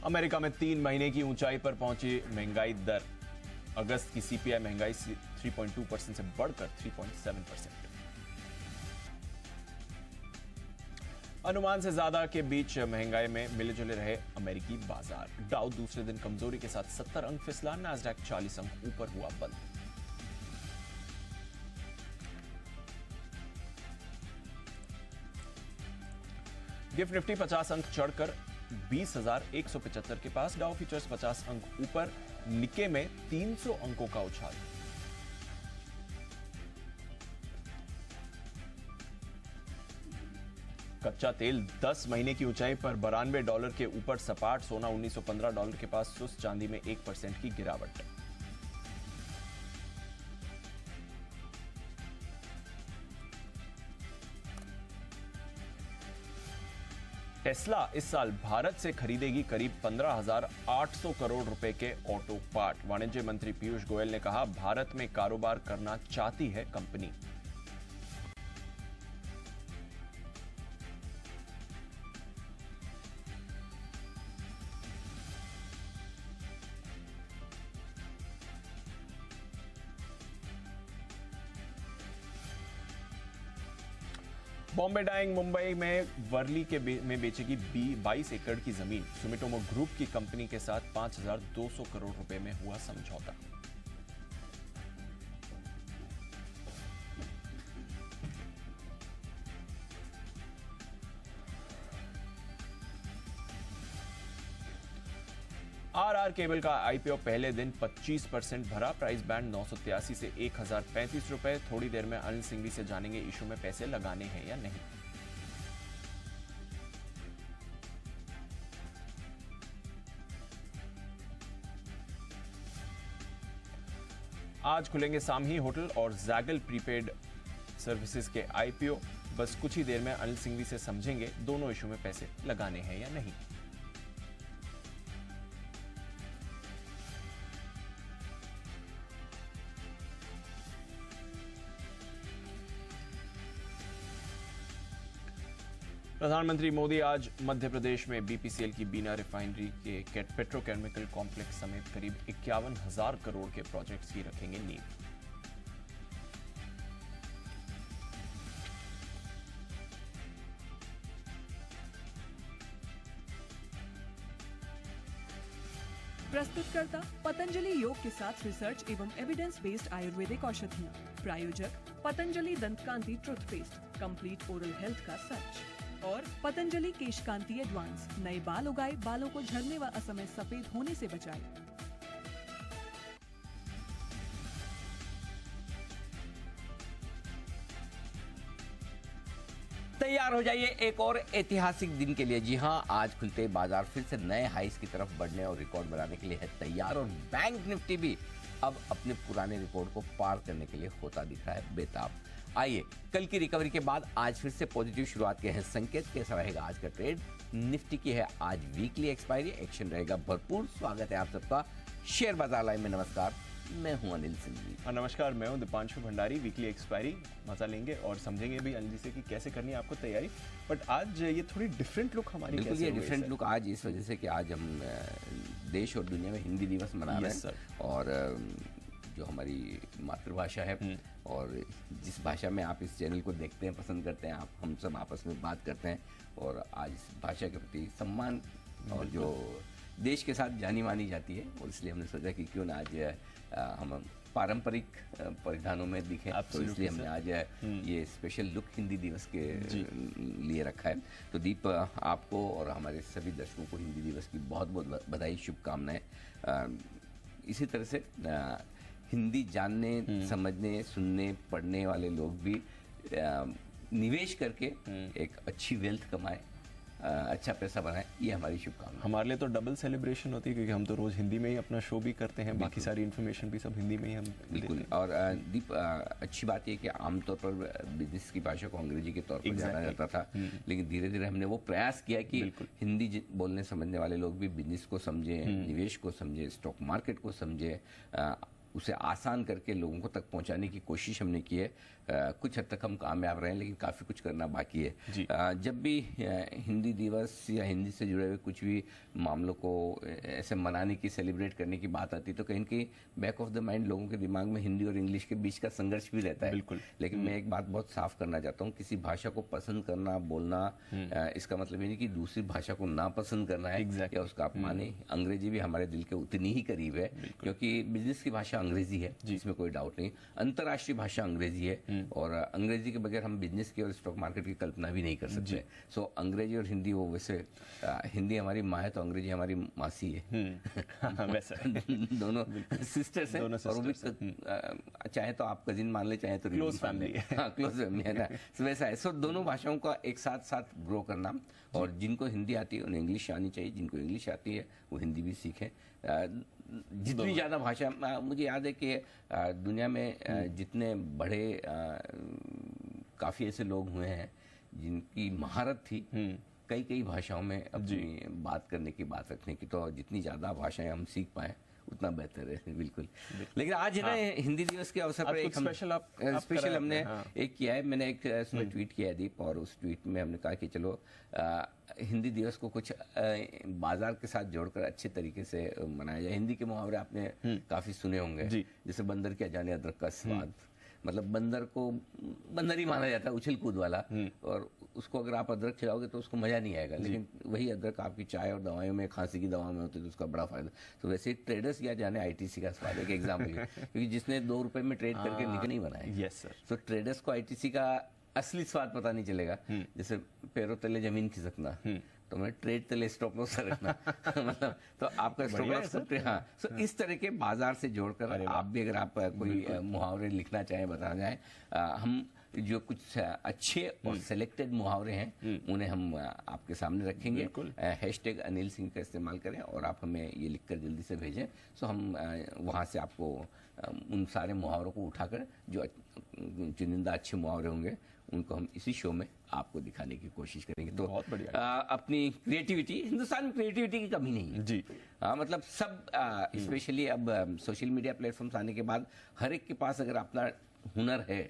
America में 3 महीने की ऊंचाई पर पहुंची महंगाई दर। अगस्त की सीपीआई महंगाई 3.2% से बढ़कर 3.7%। अनुमान से ज्यादा के बीच महंगाई में मिले जुले रहे अमेरिकी बाजार। डाउ दूसरे दिन कमजोरी के साथ 70 अंक फिसला, नैस्डैक 40 अंक ऊपर हुआ बंद। गिफ्ट निफ्टी 50 अंक चढ़कर 20,175 के पास, डाउ फ्यूचर्स 50 अंक ऊपर, निके में 300 अंकों का उछाल। कच्चा तेल 10 महीने की ऊंचाई पर $92 के ऊपर सपाट, सोना $1915 के पास सुस्त, चांदी में 1% की गिरावट। टेस्ला इस साल भारत से खरीदेगी करीब 15,800 करोड़ रुपए के ऑटो पार्ट। वाणिज्य मंत्री पीयूष गोयल ने कहा, भारत में कारोबार करना चाहती है कंपनी। बॉम्बे डाइंग मुंबई में वर्ली में बेचेगी 22 एकड़ की जमीन। सुमिटोमो ग्रुप की कंपनी के साथ 5,200 करोड़ रुपए में हुआ समझौता। आरआर केबल का आईपीओ पहले दिन 25% भरा, प्राइस बैंड 983 से 1,035 रुपए। थोड़ी देर में अनिल सिंघवी से जानेंगे इशू में पैसे लगाने हैं या नहीं। आज खुलेंगे सामही होटल और जैगल प्रीपेड सर्विसेज के आईपीओ। बस कुछ ही देर में अनिल सिंघवी से समझेंगे दोनों इशू में पैसे लगाने हैं या नहीं। प्रधानमंत्री मोदी आज मध्य प्रदेश में बीपीसीएल की बीना रिफाइनरी के पेट्रोकेमिकल कॉम्प्लेक्स समेत करीब 51,000 करोड़ के प्रोजेक्ट्स की रखेंगे नींव। प्रस्तुतकर्ता पतंजलि योग के साथ रिसर्च एवं एविडेंस बेस्ड आयुर्वेदिक औषधियाँ। प्रायोजक Patanjali Dantkanti toothpaste, complete oral health का सच। और पतंजलि केशकांति एडवांस, नए बाल उगाए, बालों को झड़ने व असमय सफेद होने से बचाए। तैयार हो जाइए एक और ऐतिहासिक दिन के लिए। जी हां, आज खुलते बाजार फिर से नए हाइस की तरफ बढ़ने और रिकॉर्ड बनाने के लिए है तैयार, और बैंक निफ्टी भी अब अपने पुराने रिकॉर्ड को पार करने के लिए होता दिख रहा है बेताब। आइए, कल की रिकवरी के बाद आज फिर से पॉजिटिव शुरुआत के हैं संकेत। कैसा रहेगा आज का ट्रेड? निफ्टी की है आज वीकली एक्सपायरी, एक्शन रहेगा भरपूर। स्वागत है आप सबका शेयर बाजार लाइव में। नमस्कार, मैं हूं अनिल सिंघवी। नमस्कार, मैं हूं दीपांशु भंडारी। वीकली एक्सपायरी मजा लेंगे और समझेंगे भी अनिल जी से कि कैसे करनी है आपको तैयारी। बट आज ये थोड़ी डिफरेंट लुक हमारी बिल्कुल, ये डिफरेंट लुक आज इस वजह से कि आज हम देश और दुनिया में हिंदी दिवस मना रहे हैं, और जो हमारी मातृभाषा है और जिस भाषा में आप इस चैनल को देखते हैं, पसंद करते हैं, आप हम सब आपस में बात करते हैं, और आज इस भाषा के प्रति सम्मान और जो देश के साथ जानी मानी जाती है, और इसलिए हमने सोचा कि क्यों ना आज हम पारंपरिक परिधानों में दिखें। तो इसलिए हमने आज ये स्पेशल लुक हिंदी दिवस के लिए रखा है। तो दीप, आपको और हमारे सभी दर्शकों को हिंदी दिवस की बहुत बहुत बधाई, शुभकामनाएं। इसी तरह से हिंदी जानने, समझने, सुनने, पढ़ने वाले लोग भी निवेश करके एक अच्छी वेल्थ कमाएं, अच्छा पैसा बनाए, ये हमारी शुभकामना। हमारे लिए तो डबल सेलिब्रेशन होती है क्योंकि हम तो रोज हिंदी में ही अपना शो भी करते हैं, बाकी सारी इन्फॉर्मेशन भी सब हिंदी में ही हम बिल्कुल। और दीप, अच्छी बात यह कि आमतौर पर बिजनेस की भाषा को अंग्रेजी के तौर पर जाना जाता था, लेकिन धीरे धीरे हमने वो प्रयास किया कि हिंदी बोलने समझने वाले लोग भी बिजनेस को समझें, निवेश को समझें, स्टॉक मार्केट को समझें, उसे आसान करके लोगों को तक पहुंचाने की कोशिश हमने की है। कुछ हद तक हम कामयाब रहे हैं, लेकिन काफ़ी कुछ करना बाकी है। जब भी हिंदी दिवस या हिंदी से जुड़े हुए कुछ भी मामलों को ऐसे मनाने की, सेलिब्रेट करने की बात आती है, तो कहीं कहीं बैक ऑफ द माइंड लोगों के दिमाग में हिंदी और इंग्लिश के बीच का संघर्ष भी रहता है। बिल्कुल। लेकिन मैं एक बात बहुत साफ करना चाहता हूँ, किसी भाषा को पसंद करना, बोलना, इसका मतलब ये नहीं कि दूसरी भाषा को ना पसंद करना है या उसका अपमाने। अंग्रेजी भी हमारे दिल के उतनी ही करीब है, क्योंकि बिजनेस की भाषा अंग्रेजी है, इसमें कोई डाउट नहीं। अंतर्राष्ट्रीय भाषा अंग्रेजी है, और अंग्रेजी के बगैर हम बिजनेस की और स्टॉक मार्केट की कल्पना भी नहीं कर सकते। सो अंग्रेजी और हिंदी, वो वैसे हिंदी हमारी माँ है तो अंग्रेजी हमारी मासी है। वैसे दोनों सिस्टर्स हैं, और वो भी चाहे तो आप कजिन मान ले, चाहे तो क्लोज फैमिली है। हाँ, क्लोज फैमिली है ना। सो वैसा है। सो दोनों भाषाओं का एक साथ साथ ग्रो करना, और जिनको हिंदी आती है उन्हें इंग्लिश आनी चाहिए, जिनको इंग्लिश आती है वो हिंदी भी सीखें। जितनी ज़्यादा भाषा, मुझे याद है कि दुनिया में जितने बड़े काफ़ी ऐसे लोग हुए हैं जिनकी महारत थी कई कई भाषाओं में अपनी बात करने की, बात रखने की। तो जितनी ज़्यादा भाषाएं हम सीख पाएँ उतना बेहतर है। बिल्कुल। लेकिन आज है ना, हिंदी दिवस के अवसर पर एक स्पेशल हमने एक किया है। मैंने एक इसमें ट्वीट किया है दीप, और उस ट्वीट में हमने कहा कि चलो हिंदी दिवस को कुछ बाजार के साथ जोड़कर अच्छे तरीके से मनाया जाए। हिंदी के मुहावरे आपने काफी सुने होंगे, जैसे बंदर क्या जाने अदरक का स्वाद। मतलब बंदर को बंदर ही माना जाता है, उछल कूद वाला, और उसको अगर आप अदरक खिलाओगे तो उसको मजा नहीं आएगा। लेकिन वही अदरक आपकी चाय और दवाइयों में, खांसी की दवा में होती है तो उसका बड़ा फायदा। तो वैसे ट्रेडर्स या जाने आईटीसी का स्वाद एक एग्जाम्पल है, क्योंकि जिसने 2 रुपए में ट्रेड करके निकल नहीं बनाए। Yes sir. तो ट्रेडर्स को आईटीसी का असली स्वाद पता नहीं चलेगा। जैसे पैरों तले जमीन खिसकना, तो मैं ट्रेड तले स्टॉप लॉस रखना। मतलब तो आपका स्टॉप लॉस। हाँ, सो इस तरह के बाजार से जोड़कर आप भी, अगर आप कोई मुहावरे लिखना चाहें, बताना चाहें, हम जो कुछ अच्छे और सिलेक्टेड मुहावरे हैं उन्हें हम आपके सामने रखेंगे। हैशटैग अनिल सिंह का इस्तेमाल करें और आप हमें ये लिखकर जल्दी से भेजें। सो हम वहाँ से आपको उन सारे मुहावरों को उठाकर, जो चुनिंदा अच्छे मुहावरे होंगे, उनको हम इसी शो में आपको दिखाने की कोशिश करेंगे। तो बहुत बढ़िया। अपनी क्रिएटिविटी, हिंदुस्तान में क्रिएटिविटी की कमी नहीं है जी। मतलब सब, स्पेशली अब सोशल मीडिया प्लेटफॉर्म्स आने के बाद हर एक के पास अगर अपना हुनर है,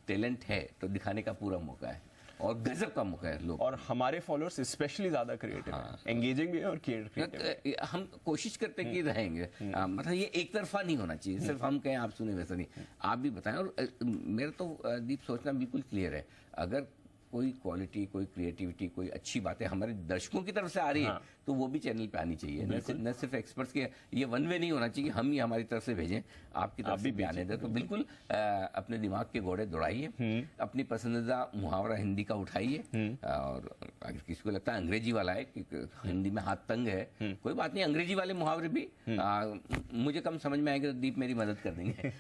टैलेंट है, तो दिखाने का पूरा मौका है, और गजब का मौका है। लोग, और हमारे फॉलोअर्स स्पेशली ज्यादा क्रिएटिव हैं, एंगेजिंग भी है और क्रिएटिव। हम कोशिश करते कि रहेंगे। मतलब ये एक तरफा नहीं होना चाहिए, सिर्फ हम कहें आप सुने, वैसा नहीं। आप भी बताएं। और मेरा तो दीप सोचना बिल्कुल क्लियर है, अगर कोई क्वालिटी, कोई क्रिएटिविटी, कोई अच्छी बातें हमारे दर्शकों की तरफ से आ रही है, तो वो भी चैनल पे आनी चाहिए। न सिर्फ एक्सपर्ट्स के, ये वन वे नहीं होना चाहिए, हम ही हमारी तरफ से भेजें, आपकी तरफ से भी आने दें। तो बिल्कुल अपने दिमाग के घोड़े दौड़ाइए, अपनी पसंदीदा मुहावरा हिंदी का उठाइए। और अगर किसी को लगता है अंग्रेजी वाला है कि हिंदी में हाथ तंग है, कोई बात नहीं, अंग्रेजी वाले मुहावरे भी मुझे कम समझ में आएंगे तो दीप मेरी मदद कर देंगे।